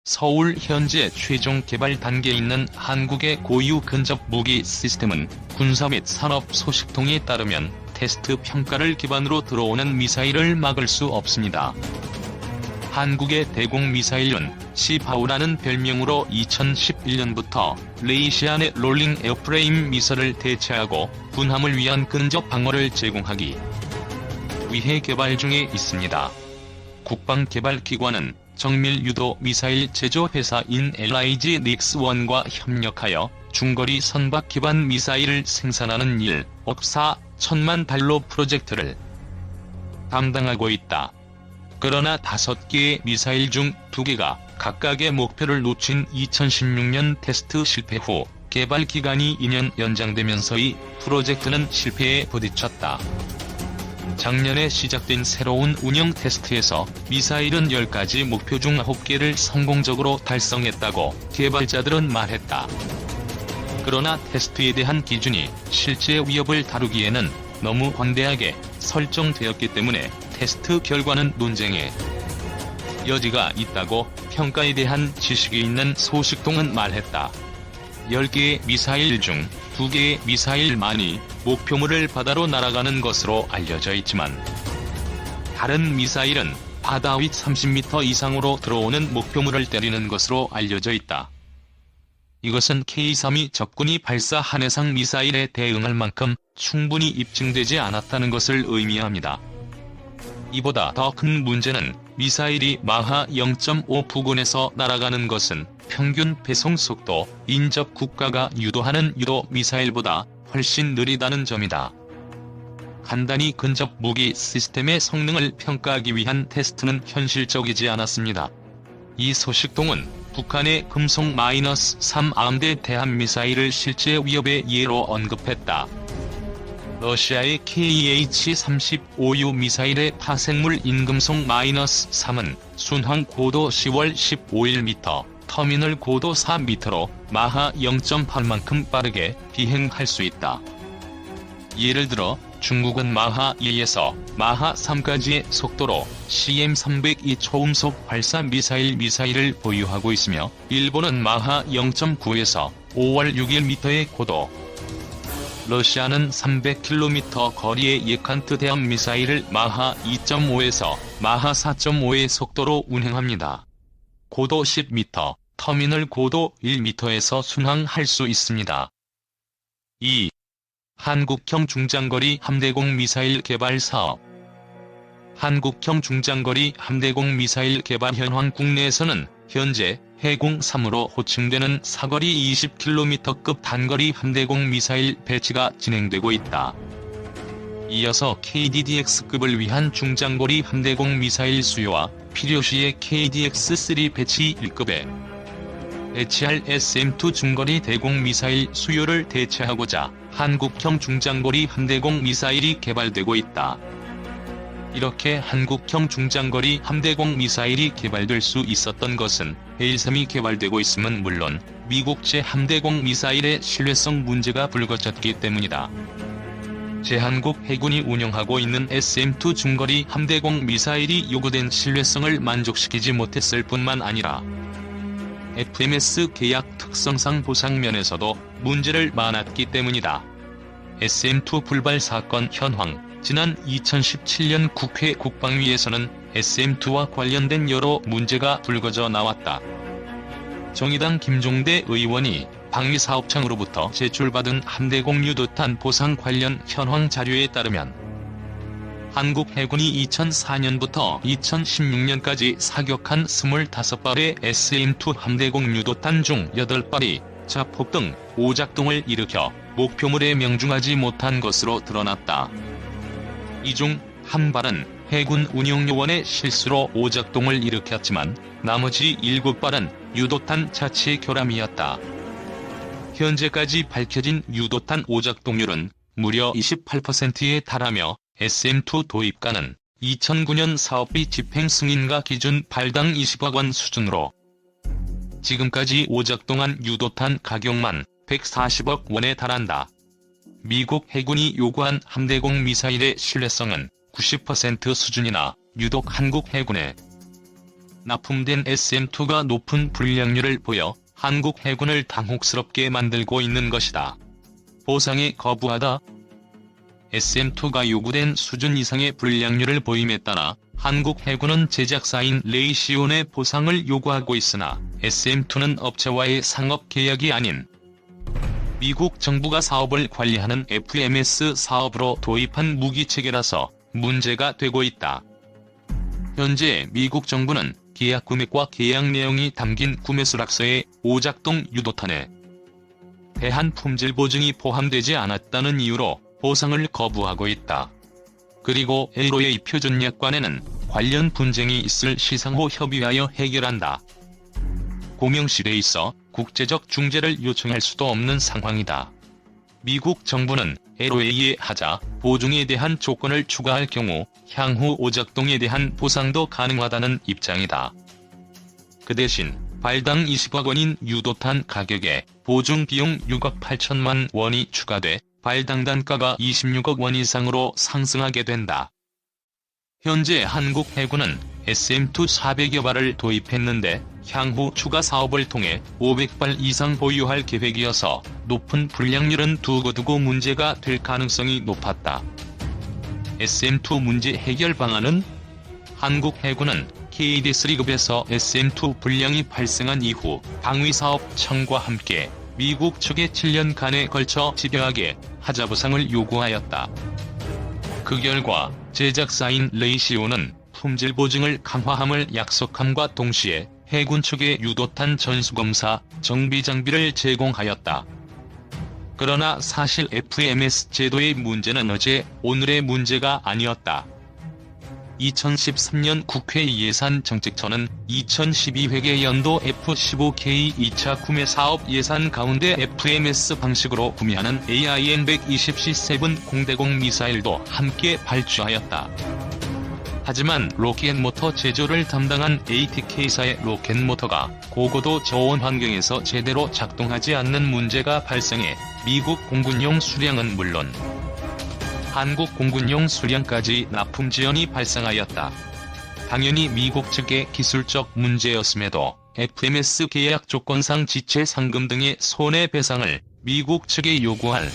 서울 현재 최종 개발 단계에 있는 한국의 고유 근접 무기 시스템은 군사 및 산업 소식통에 따르면 테스트 평가를 기반으로 들어오는 미사일을 막을 수 없습니다. 한국의 대공미사일은 시파우라는 별명으로 2011년부터 레이시안의 롤링 에어프레임 미사를 대체하고 군함을 위한 근접 방어를 제공하기 위해 개발 중에 있습니다. 국방개발기관은 정밀유도 미사일 제조 회사인 LIG 닉스1과 협력하여 중거리 선박 기반 미사일을 생산하는 1억 4천만 달러 프로젝트를 담당하고 있다. 그러나 5개의 미사일 중 2개가 각각의 목표를 놓친 2016년 테스트 실패 후 개발 기간이 2년 연장되면서 이 프로젝트는 실패에 부딪혔다. 작년에 시작된 새로운 운영 테스트에서 미사일은 10가지 목표 중 9개를 성공적으로 달성했다고 개발자들은 말했다. 그러나 테스트에 대한 기준이 실제 위협을 다루기에는 너무 관대하게 설정되었기 때문에 테스트 결과는 논쟁의 여지가 있다고 평가에 대한 지식이 있는 소식통은 말했다. 10개의 미사일 중 2개의 미사일만이 목표물을 바다로 날아가는 것으로 알려져 있지만 다른 미사일은 바다 위 30m 이상으로 들어오는 목표물을 때리는 것으로 알려져 있다. 이것은 K-32 적군이 발사한 해상 미사일에 대응할 만큼 충분히 입증되지 않았다는 것을 의미합니다. 이보다 더 큰 문제는 미사일이 마하 0.5 부근에서 날아가는 것은 평균 배송 속도, 인접 국가가 유도하는 유도 미사일보다 훨씬 느리다는 점이다. 간단히 근접 무기 시스템의 성능을 평가하기 위한 테스트는 현실적이지 않았습니다. 이 소식통은 북한의 금속-3 암대 대함미사일을 실제 위협의 예로 언급했다. 러시아의 KH-35U 미사일의 파생물 인금속-3은 순항 고도 10월 15m, 터미널 고도 4m로 마하 0.8만큼 빠르게 비행할 수 있다. 예를 들어 중국은 마하 2에서 마하 3까지의 속도로 CM302 초음속 발사 미사일을 보유하고 있으며 일본은 마하 0.9에서 5월 6일의 고도, 러시아는 300km 거리의 예칸트 대함 미사일을 마하 2.5에서 마하 4.5의 속도로 운행합니다. 고도 10m, 터미널 고도 1m에서 순항할 수 있습니다. 2. 한국형 중장거리 함대공 미사일 개발 사업. 한국형 중장거리 함대공 미사일 개발 현황. 국내에서는 현재 해공-3으로 호칭되는 사거리 20km급 단거리 함대공 미사일 배치가 진행되고 있다. 이어서 KDDX급을 위한 중장거리 함대공 미사일 수요와 필요시에 KDX-3 배치 1급에 배치할 SM-2 중거리 대공 미사일 수요를 대체하고자 한국형 중장거리 함대공 미사일이 개발되고 있다. 이렇게 한국형 중장거리 함대공 미사일이 개발될 수 있었던 것은 헬3이 개발되고 있음은 물론 미국제 함대공 미사일의 신뢰성 문제가 불거졌기 때문이다. 제한국 해군이 운영하고 있는 SM-2 중거리 함대공 미사일이 요구된 신뢰성을 만족시키지 못했을 뿐만 아니라 FMS 계약 특성상 보상 면에서도 문제를 많았기 때문이다. SM-2 불발 사건 현황. 지난 2017년 국회 국방위에서는 SM-2와 관련된 여러 문제가 불거져 나왔다. 정의당 김종대 의원이 방위사업청으로부터 제출받은 함대공 유도탄 보상 관련 현황 자료에 따르면 한국 해군이 2004년부터 2016년까지 사격한 25발의 SM-2 함대공 유도탄 중 8발이 자폭 등 오작동을 일으켜 목표물에 명중하지 못한 것으로 드러났다. 이 중 한 발은 해군 운용요원의 실수로 오작동을 일으켰지만 나머지 7발은 유도탄 자체 결함이었다. 현재까지 밝혀진 유도탄 오작동률은 무려 28%에 달하며 SM-2 도입가는 2009년 사업비 집행 승인가 기준 발당 20억 원 수준으로 지금까지 오작동한 유도탄 가격만 140억 원에 달한다. 미국 해군이 요구한 함대공 미사일의 신뢰성은 90% 수준이나 유독 한국 해군의 납품된 SM-2가 높은 불량률을 보여 한국 해군을 당혹스럽게 만들고 있는 것이다. 보상에 거부하다. SM-2가 요구된 수준 이상의 불량률을 보임에 따라 한국 해군은 제작사인 레이시온의 보상을 요구하고 있으나 SM-2는 업체와의 상업 계약이 아닌 미국 정부가 사업을 관리하는 FMS 사업으로 도입한 무기체계라서 문제가 되고 있다. 현재 미국 정부는 계약 금액과 계약 내용이 담긴 구매서약서에 오작동 유도탄에 대한 품질 보증이 포함되지 않았다는 이유로 보상을 거부하고 있다. 그리고 LOA 표준 약관에는 관련 분쟁이 있을 시상 후 협의하여 해결한다. 고명실에 있어 국제적 중재를 요청할 수도 없는 상황이다. 미국 정부는 LOA에 하자 보증에 대한 조건을 추가할 경우 향후 오작동에 대한 보상도 가능하다는 입장이다. 그 대신 발당 20억 원인 유도탄 가격에 보증 비용 6억 8천만 원이 추가돼 발당 단가가 26억 원 이상으로 상승하게 된다. 현재 한국 해군은 SM-2 400여 발을 도입했는데 향후 추가 사업을 통해 500발 이상 보유할 계획이어서 높은 불량률은 두고두고 문제가 될 가능성이 높았다. SM-2 문제 해결 방안은 한국 해군은 KD-3급에서 SM-2 불량이 발생한 이후 방위사업청과 함께 미국 측에 7년간에 걸쳐 집요하게 하자 보상을 요구하였다. 그 결과 제작사인 레이시온은 품질 보증을 강화함을 약속함과 동시에 해군 측에 유도탄 전수검사, 정비 장비를 제공하였다. 그러나 사실 FMS 제도의 문제는 어제 오늘의 문제가 아니었다. 2013년 국회 예산정책처는 2012회계 연도 F-15K 2차 구매 사업 예산 가운데 FMS 방식으로 구매하는 AIM-120C7 공대공 미사일도 함께 발주하였다. 하지만 로켓모터 제조를 담당한 ATK사의 로켓모터가 고고도 저온 환경에서 제대로 작동하지 않는 문제가 발생해 미국 공군용 수량은 물론 한국 공군용 수량까지 납품 지연이 발생하였다. 당연히 미국 측의 기술적 문제였음에도 FMS 계약 조건상 지체 상금 등의 손해배상을 미국 측에 요구할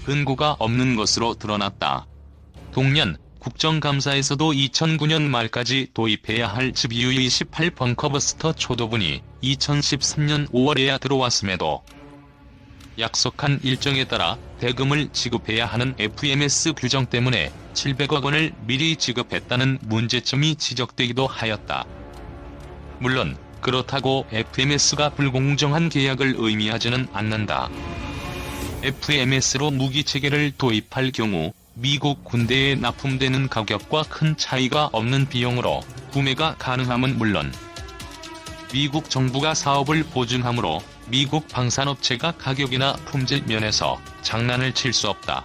근거가 없는 것으로 드러났다. 동년 국정감사에서도 2009년 말까지 도입해야 할 GBU-18 벙커버스터 초도분이 2013년 5월에야 들어왔음에도 약속한 일정에 따라 대금을 지급해야 하는 FMS 규정 때문에 700억 원을 미리 지급했다는 문제점이 지적되기도 하였다. 물론 그렇다고 FMS가 불공정한 계약을 의미하지는 않는다. FMS로 무기체계를 도입할 경우 미국 군대에 납품되는 가격과 큰 차이가 없는 비용으로 구매가 가능함은 물론 미국 정부가 사업을 보증하므로 미국 방산업체가 가격이나 품질 면에서 장난을 칠 수 없다.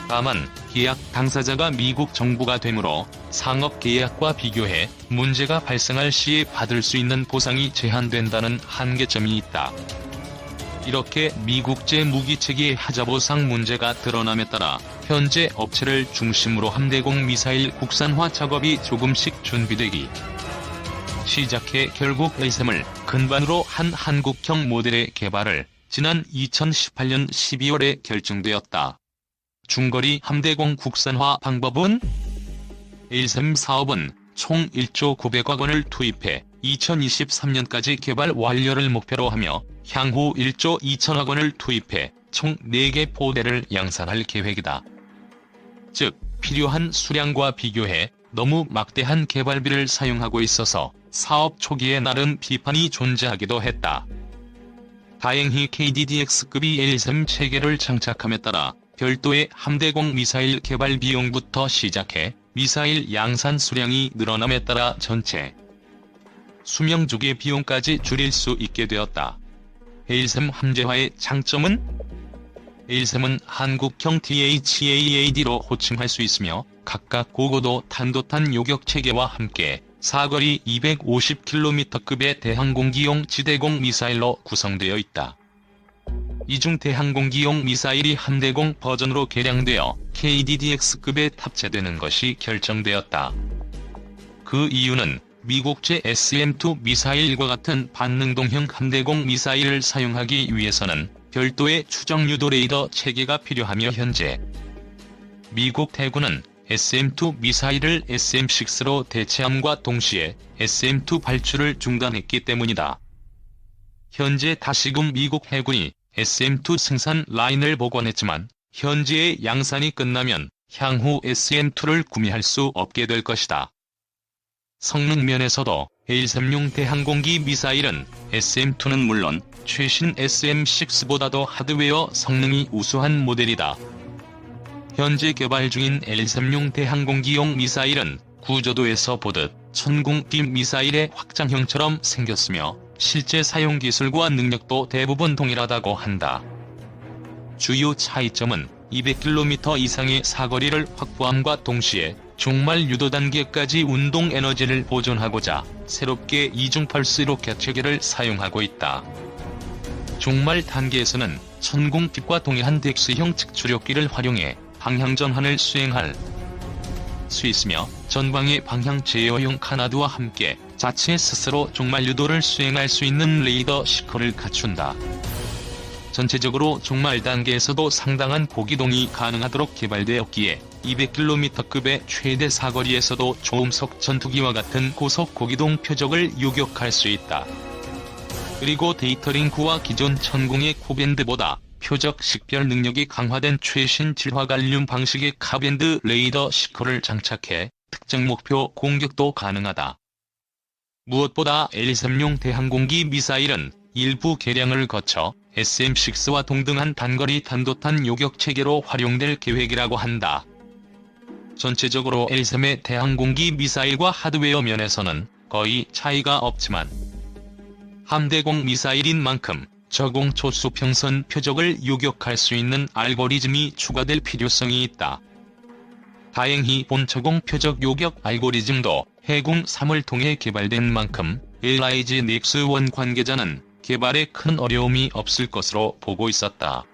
다만 계약 당사자가 미국 정부가 되므로 상업 계약과 비교해 문제가 발생할 시에 받을 수 있는 보상이 제한된다는 한계점이 있다. 이렇게 미국제 무기체계 하자보상 문제가 드러남에 따라 현재 업체를 중심으로 함대공 미사일 국산화 작업이 조금씩 준비되기 시작해 결국 ASM을 근반으로 한 한국형 모델의 개발을 지난 2018년 12월에 결정되었다. 중거리 함대공 국산화 방법은 ASM 사업은 총 1조 900억 원을 투입해 2023년까지 개발 완료를 목표로 하며 향후 1조 2천억 원을 투입해 총 4개 포대를 양산할 계획이다. 즉, 필요한 수량과 비교해 너무 막대한 개발비를 사용하고 있어서 사업 초기에 나름 비판이 존재하기도 했다. 다행히 KDDX급이 ASM 체계를 장착함에 따라 별도의 함대공 미사일 개발 비용부터 시작해 미사일 양산 수량이 늘어남에 따라 전체 수명 조기 비용까지 줄일 수 있게 되었다. ASM 함재화의 장점은 ASM은 한국형 THAAD로 호칭할 수 있으며 각각 고고도 탄도탄 요격 체계와 함께 사거리 250km급의 대항공기용 지대공 미사일로 구성되어 있다. 이중 대항공기용 미사일이 함대공 버전으로 개량되어 KDDX급에 탑재되는 것이 결정되었다. 그 이유는 미국제 SM-2 미사일과 같은 반능동형 함대공 미사일을 사용하기 위해서는 별도의 추정 유도 레이더 체계가 필요하며 현재 미국 대군은 SM-2 미사일을 SM-6로 대체함과 동시에 SM-2 발출을 중단했기 때문이다. 현재 다시금 미국 해군이 SM-2 생산 라인을 복원했지만 현재의 양산이 끝나면 향후 SM-2를 구매할 수 없게 될 것이다. 성능 면에서도 A-16 대항공기 미사일은 SM-2는 물론 최신 SM-6보다도 하드웨어 성능이 우수한 모델이다. 현재 개발 중인 A-16 대항공기용 미사일은 구조도에서 보듯 천궁기 미사일의 확장형처럼 생겼으며 실제 사용 기술과 능력도 대부분 동일하다고 한다. 주요 차이점은 200km 이상의 사거리를 확보함과 동시에 종말 유도 단계까지 운동 에너지를 보존하고자 새롭게 이중펄스 로켓 체계를 사용하고 있다. 종말 단계에서는 천궁팁과 동일한 덱스형 측추력기를 활용해 방향 전환을 수행할 수 있으며 전방의 방향 제어용 카나드와 함께 자체 스스로 종말 유도를 수행할 수 있는 레이더 시커를 갖춘다. 전체적으로 종말 단계에서도 상당한 고기동이 가능하도록 개발되었기에 200km급의 최대 사거리에서도 초음속 전투기와 같은 고속 고기동 표적을 요격할 수 있다. 그리고 데이터링크와 기존 천궁의 코밴드보다 표적 식별 능력이 강화된 최신 질화갈륨 방식의 카밴드 레이더 시커를 장착해 특정 목표 공격도 가능하다. 무엇보다 A-16 대항공기 미사일은 일부 개량을 거쳐 SM-6와 동등한 단거리 단도탄 요격 체계로 활용될 계획이라고 한다. 전체적으로 A-3의 대항공기 미사일과 하드웨어 면에서는 거의 차이가 없지만 함대공 미사일인 만큼 저공 초수평선 표적을 요격할 수 있는 알고리즘이 추가될 필요성이 있다. 다행히 본 저공 표적 요격 알고리즘도 해군 3을 통해 개발된 만큼 LIG 넥스1 관계자는 개발에 큰 어려움이 없을 것으로 보고 있었다.